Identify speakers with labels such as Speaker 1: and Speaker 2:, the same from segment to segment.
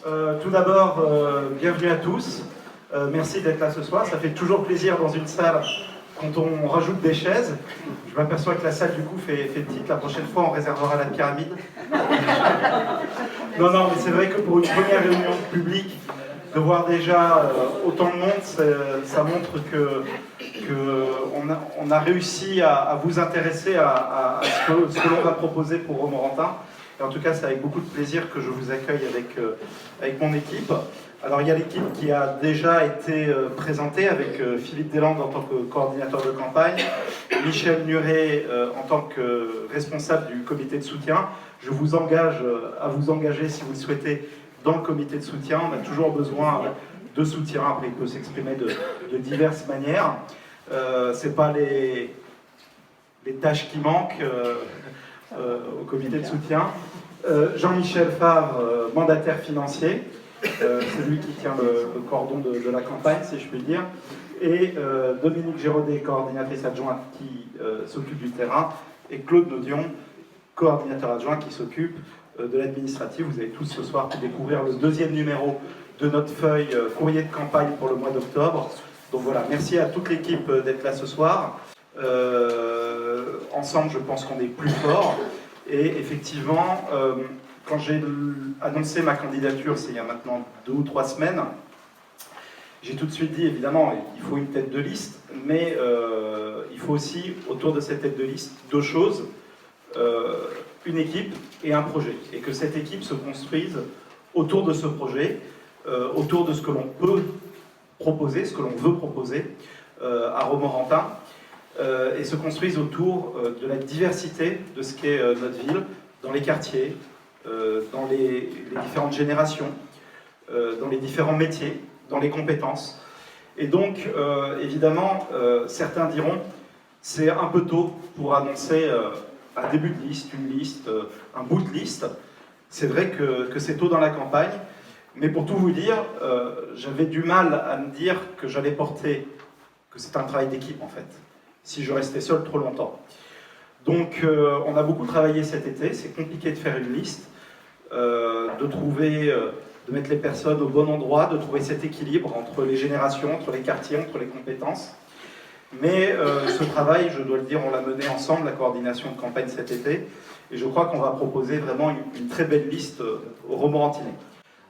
Speaker 1: Tout d'abord, bienvenue à tous. Merci d'être là ce soir. Ça fait toujours plaisir dans une salle quand on rajoute des chaises. Je m'aperçois que la salle du coup fait petite. La prochaine fois, on réservera la pyramide. Non, mais c'est vrai que pour une première réunion publique, de voir déjà autant de monde, ça montre qu'on a réussi à vous intéresser à ce que l'on va proposer pour Romorantin. Et en tout cas, c'est avec beaucoup de plaisir que je vous accueille avec mon équipe. Alors, il y a l'équipe qui a déjà été présentée avec Philippe Deslandes en tant que coordinateur de campagne, Michel Nuret en tant que responsable du comité de soutien. Je vous engage à vous engager, si vous le souhaitez, dans le comité de soutien. On a toujours besoin de soutien. Après, il peut s'exprimer de diverses manières. Ce n'est pas les tâches qui manquent au comité de soutien. Jean-Michel Favre, mandataire financier. C'est lui qui tient le cordon de la campagne, si je puis dire. Et Dominique Giraudet, coordinatrice adjointe, qui s'occupe du terrain. Et Claude Naudion, coordinateur adjoint, qui s'occupe de l'administratif. Vous avez tous ce soir pu découvrir le deuxième numéro de notre feuille courrier de campagne pour le mois d'octobre. Donc voilà, merci à toute l'équipe d'être là ce soir. Ensemble, je pense qu'on est plus fort. Et effectivement, quand j'ai annoncé ma candidature, c'est il y a maintenant 2 ou 3 semaines, j'ai tout de suite dit, évidemment, il faut une tête de liste, mais il faut aussi, autour de cette tête de liste, 2 choses. Une équipe et un projet. Et que cette équipe se construise autour de ce projet, autour de ce que l'on peut proposer, ce que l'on veut proposer à Romorantin, et se construise autour de la diversité de ce qu'est notre ville, dans les quartiers, dans les différentes générations, dans les différents métiers, dans les compétences. Et donc, évidemment, certains diront, c'est un peu tôt pour annoncer un début de liste, une liste, un bout de liste. C'est vrai que c'est tôt dans la campagne, mais pour tout vous dire, j'avais du mal à me dire que j'allais porter, que c'est un travail d'équipe en fait, si je restais seul trop longtemps. Donc on a beaucoup travaillé cet été, c'est compliqué de faire une liste, de trouver, de mettre les personnes au bon endroit, de trouver cet équilibre entre les générations, entre les quartiers, entre les compétences. Mais ce travail, je dois le dire, on l'a mené ensemble, la coordination de campagne cet été, et je crois qu'on va proposer vraiment une très belle liste aux Romorantinais.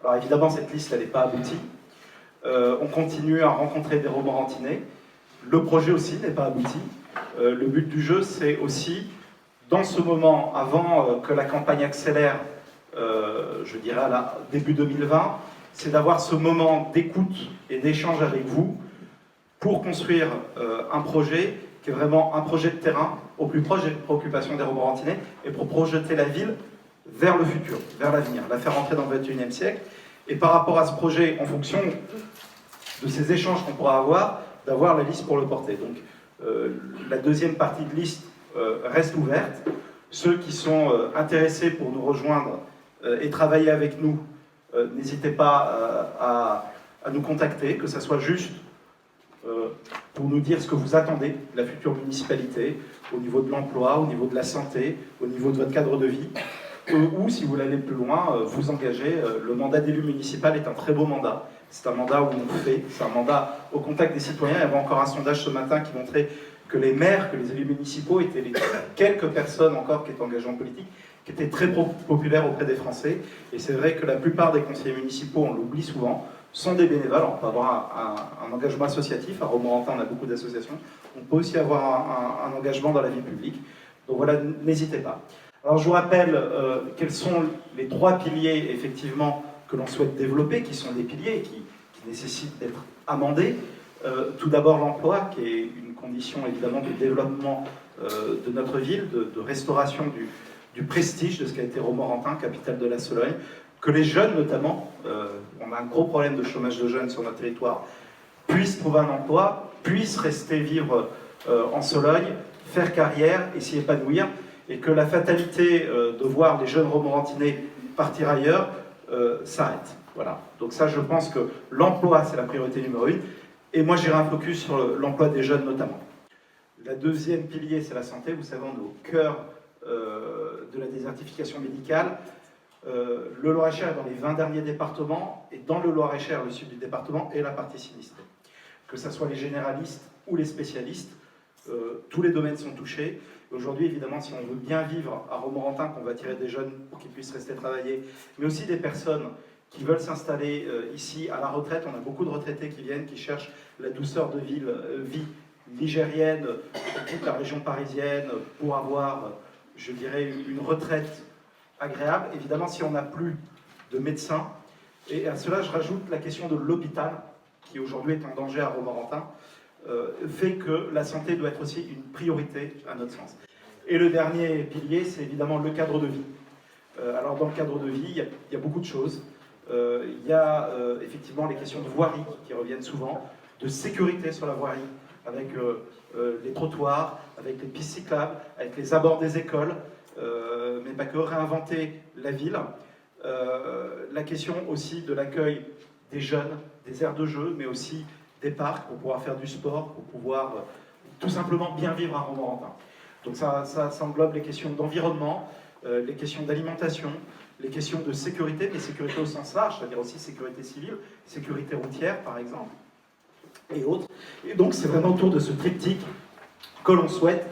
Speaker 1: Alors évidemment, cette liste, elle n'est pas aboutie. On continue à rencontrer des Romorantinais. Le projet aussi n'est pas abouti. Le but du jeu, c'est aussi, dans ce moment, avant que la campagne accélère, je dirais à début 2020, c'est d'avoir ce moment d'écoute et d'échange avec vous, pour construire un projet qui est vraiment un projet de terrain au plus proche des préoccupations des Romorantinais et pour projeter la ville vers le futur, vers l'avenir, la faire entrer dans le XXIe siècle. Et par rapport à ce projet, en fonction de ces échanges qu'on pourra avoir, d'avoir la liste pour le porter. Donc la deuxième partie de liste reste ouverte. Ceux qui sont intéressés pour nous rejoindre et travailler avec nous, n'hésitez pas à nous contacter, que ça soit juste pour nous dire ce que vous attendez de la future municipalité, au niveau de l'emploi, au niveau de la santé, au niveau de votre cadre de vie, ou si vous voulez aller plus loin, vous engager. Le mandat d'élu municipal est un très beau mandat. C'est un mandat où on fait, c'est un mandat au contact des citoyens. Il y avait encore un sondage ce matin qui montrait que les maires, que les élus municipaux étaient les quelques personnes encore qui étaient engagées en politique, qui étaient très populaires auprès des Français. Et c'est vrai que la plupart des conseillers municipaux, on l'oublie souvent, sont des bénévoles. On peut avoir un engagement associatif. À Romorantin, on a beaucoup d'associations. On peut aussi avoir un engagement dans la vie publique. Donc voilà, n'hésitez pas. Alors je vous rappelle quels sont les 3 piliers, effectivement, que l'on souhaite développer, qui sont des piliers qui nécessitent d'être amendés. Tout d'abord l'emploi, qui est une condition évidemment de développement de notre ville, de restauration du prestige de ce qu'a été Romorantin, capitale de la Sologne. Que les jeunes notamment, on a un gros problème de chômage de jeunes sur notre territoire, puissent trouver un emploi, puissent rester vivre en Sologne, faire carrière et s'y épanouir, et que la fatalité de voir les jeunes Romorantinais partir ailleurs s'arrête. Voilà. Donc ça, je pense que l'emploi, c'est la priorité numéro 1, et moi j'irai un focus sur l'emploi des jeunes notamment. La deuxième pilier, c'est la santé. Vous savez, on est au cœur de la désertification médicale. Le Loir-et-Cher est dans les 20 derniers départements, et dans le Loir-et-Cher, le sud du département, est la partie sinistrée. Que ce soit les généralistes ou les spécialistes, tous les domaines sont touchés. Aujourd'hui, évidemment, si on veut bien vivre à Romorantin, qu'on va attirer des jeunes pour qu'ils puissent rester travailler, mais aussi des personnes qui veulent s'installer ici à la retraite. On a beaucoup de retraités qui viennent, qui cherchent la douceur de vie ligérienne, toute la région parisienne, pour avoir, je dirais, une retraite agréable. Évidemment, si on n'a plus de médecins, et à cela je rajoute la question de l'hôpital, qui aujourd'hui est en danger à Romorantin, fait que la santé doit être aussi une priorité à notre sens. Et le dernier pilier, c'est évidemment le cadre de vie. Alors dans le cadre de vie, il y a beaucoup de choses. Il y a effectivement les questions de voirie qui reviennent souvent, de sécurité sur la voirie, avec les trottoirs, avec les pistes cyclables, avec les abords des écoles, mais pas que, réinventer la ville. La question aussi de l'accueil des jeunes, des aires de jeu, mais aussi des parcs pour pouvoir faire du sport, pour pouvoir tout simplement bien vivre à Romorantin. Donc ça englobe les questions d'environnement, les questions d'alimentation, les questions de sécurité, mais sécurité au sens large, c'est-à-dire aussi sécurité civile, sécurité routière par exemple, et autres. Et donc c'est vraiment autour de ce triptyque que l'on souhaite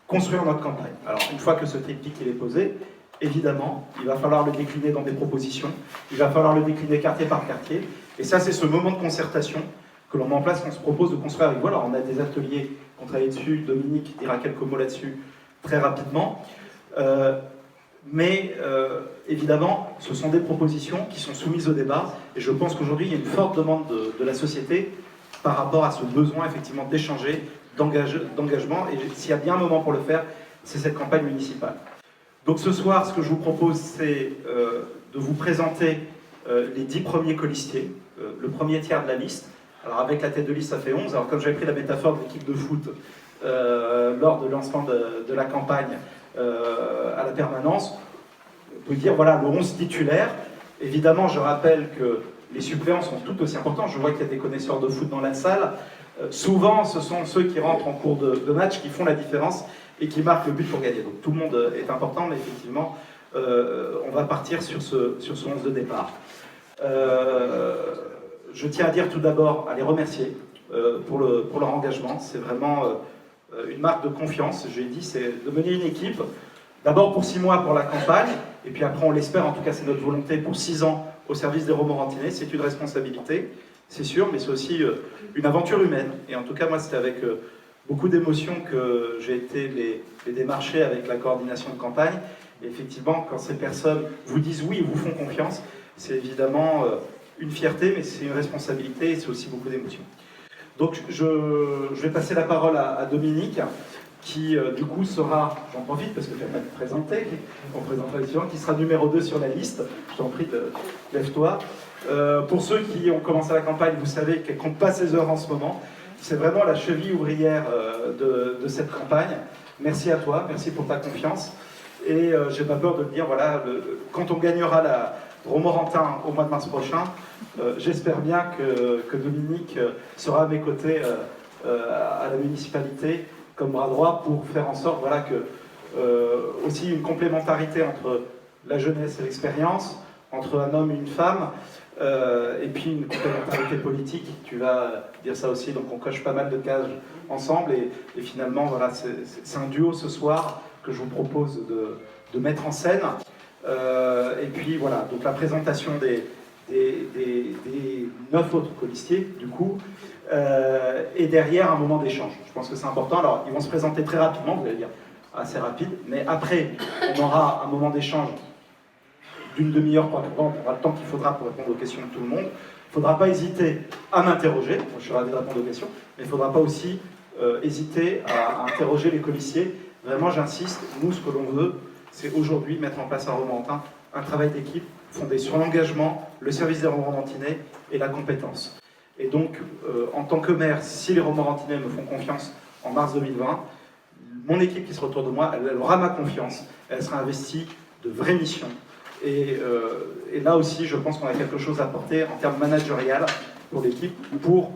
Speaker 1: construire notre campagne. Alors une fois que ce triptyque il est posé, évidemment, il va falloir le décliner dans des propositions, il va falloir le décliner quartier par quartier, et ça c'est ce moment de concertation que l'on met en place, qu'on se propose de construire avec vous. Alors on a des ateliers qu'on travaille dessus, Dominique dira quelques mots là-dessus très rapidement, mais évidemment ce sont des propositions qui sont soumises au débat, et je pense qu'aujourd'hui il y a une forte demande de la société par rapport à ce besoin effectivement d'échanger, d'engagement, et s'il y a bien un moment pour le faire, c'est cette campagne municipale. Donc ce soir, ce que je vous propose, c'est de vous présenter les 10 premiers colistiers, le premier tiers de la liste. Alors avec la tête de liste, ça fait 11. Alors comme j'avais pris la métaphore de l'équipe de foot lors du lancement de la campagne à la permanence, on peut dire, voilà, le 11 titulaire. Évidemment, je rappelle que les suppléants sont tout aussi importants. Je vois qu'il y a des connaisseurs de foot dans la salle. Souvent, ce sont ceux qui rentrent en cours de match qui font la différence et qui marquent le but pour gagner. Donc tout le monde est important, mais effectivement, on va partir sur ce 11 de départ. Je tiens à dire tout d'abord, à les remercier pour leur engagement. C'est vraiment une marque de confiance, j'ai dit, c'est de mener une équipe, d'abord pour 6 mois pour la campagne, et puis après, on l'espère, en tout cas c'est notre volonté, pour 6 ans au service des Romorantinais. C'est une responsabilité, c'est sûr, mais c'est aussi une aventure humaine. Et en tout cas, moi, c'était avec beaucoup d'émotion que j'ai été les démarcher avec la coordination de campagne. Et effectivement, quand ces personnes vous disent oui et vous font confiance, c'est évidemment une fierté, mais c'est une responsabilité et c'est aussi beaucoup d'émotion. Donc je vais passer la parole à Dominique, qui du coup sera, j'en profite parce que tu vas te présenter, on présentera les suivants, qui sera numéro 2 sur la liste. Je t'en prie, lève-toi. Pour ceux qui ont commencé la campagne, vous savez qu'elle ne compte pas ses heures en ce moment. C'est vraiment la cheville ouvrière de cette campagne. Merci à toi, merci pour ta confiance. Et j'ai pas peur de le dire, voilà, quand on gagnera la Romorantin au mois de mars prochain, j'espère bien que Dominique sera à mes côtés à la municipalité comme bras droit pour faire en sorte, voilà, que aussi une complémentarité entre la jeunesse et l'expérience, entre un homme et une femme, et puis une complémentarité politique. Tu vas dire ça aussi, donc on coche pas mal de cases ensemble, et finalement, voilà, c'est un duo ce soir que je vous propose de mettre en scène. Et puis voilà, donc la présentation des 9 autres colistiers, du coup, et derrière un moment d'échange. Je pense que c'est important. Alors, ils vont se présenter très rapidement, vous allez dire assez rapide, mais après, on aura un moment d'échange d'une demi-heure, 3 quarts d'heure, on aura le temps qu'il faudra pour répondre aux questions de tout le monde. Il ne faudra pas hésiter à m'interroger, moi je suis ravi de répondre aux questions, mais il ne faudra pas aussi hésiter à interroger les colistiers. Vraiment, j'insiste, nous, ce que l'on veut, c'est aujourd'hui mettre en place à Romorantin un travail d'équipe fondé sur l'engagement, le service des Romorantinais et la compétence. Et donc, en tant que maire, si les Romorantinais me font confiance en mars 2020, mon équipe qui sera autour de moi, elle aura ma confiance, elle sera investie de vraies missions. Et là aussi, je pense qu'on a quelque chose à apporter en termes managérial pour l'équipe, pour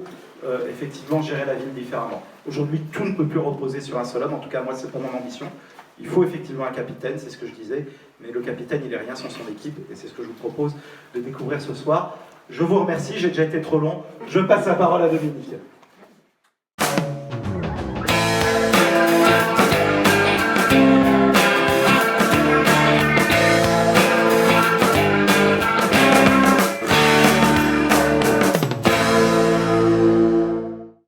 Speaker 1: effectivement gérer la ville différemment. Aujourd'hui, tout ne peut plus reposer sur un seul homme, en tout cas moi c'est pas mon ambition. Il faut effectivement un capitaine, c'est ce que je disais, mais le capitaine il est rien sans son équipe, et c'est ce que je vous propose de découvrir ce soir. Je vous remercie, j'ai déjà été trop long, je passe la parole à Dominique.